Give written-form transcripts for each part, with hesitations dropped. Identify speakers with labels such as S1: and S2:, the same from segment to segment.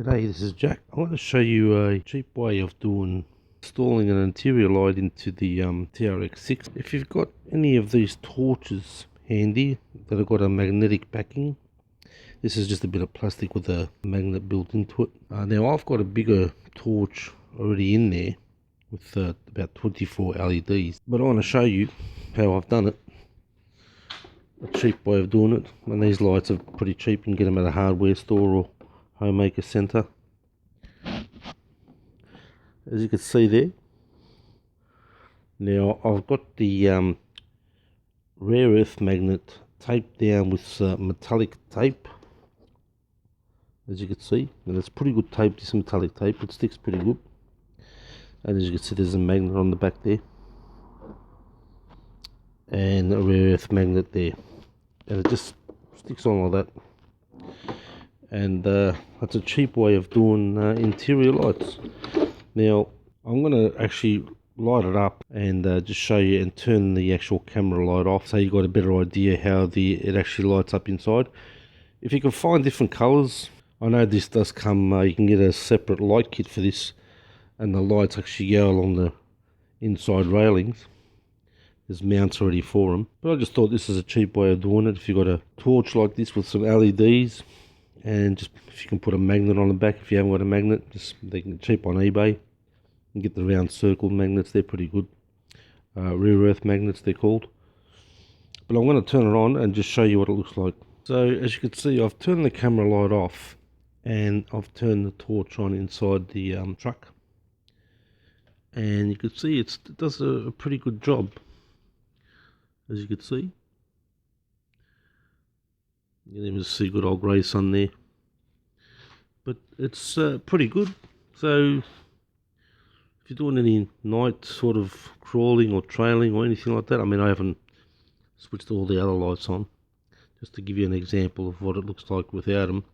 S1: G'day, this is Jack. I want to show you a cheap way of installing an interior light into the TRX6. If you've got any of these torches handy that have got a magnetic backing, this is just a bit of plastic with a magnet built into it. Now I've got a bigger torch already in there with about 24 LEDs, but I want to show you how I've done it. A cheap way of doing it, and these lights are pretty cheap. You can get them at a hardware store or homemaker centre. As you can see there, now I've got the rare earth magnet taped down with metallic tape, as you can see, and it's pretty good tape. This metallic tape, it sticks pretty good. And as you can see, there's a magnet on the back there and a rare earth magnet there, and it just sticks on like that. And that's a cheap way of doing interior lights. Now I'm going to actually light it up and just show you and turn the actual camera light off, so you got a better idea how it actually lights up inside. If you can find different colours, I know this does come, you can get a separate light kit for this, and the lights actually go along the inside railings. There's mounts already for them, but I just thought this is a cheap way of doing it. If you've got a torch like this with some LEDs, and just if you can put a magnet on the back, if you haven't got a magnet, they can get cheap on eBay. You can get the round circle magnets, they're pretty good. Rare earth magnets they're called. But I'm going to turn it on and just show you what it looks like. So as you can see, I've turned the camera light off and I've turned the torch on inside the truck, and you can see it does a pretty good job, as you can see. You can even see good old grey sun there, but it's pretty good. So if you're doing any night sort of crawling or trailing or anything like that, I mean, I haven't switched all the other lights on, just to give you an example of what it looks like without them.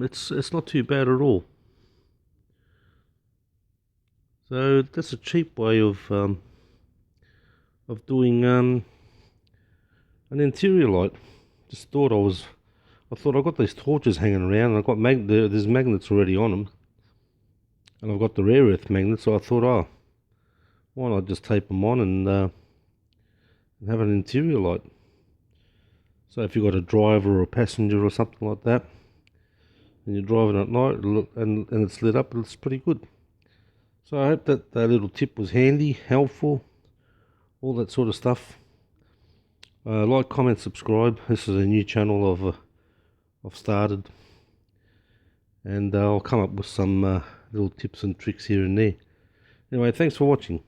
S1: It's not too bad at all. So that's a cheap way of doing an interior light. Just thought I thought I've got these torches hanging around, and I've got there's magnets already on them, and I've got the rare earth magnets, so I thought, oh, why not just tape them on and have an interior light. So if you've got a driver or a passenger or something like that, and you're driving at night and it's lit up, it's pretty good. So I hope that little tip was handy, helpful, all that sort of stuff. Like, comment, subscribe. This is a new channel I've started, and I'll come up with some little tips and tricks here and there. Anyway, thanks for watching.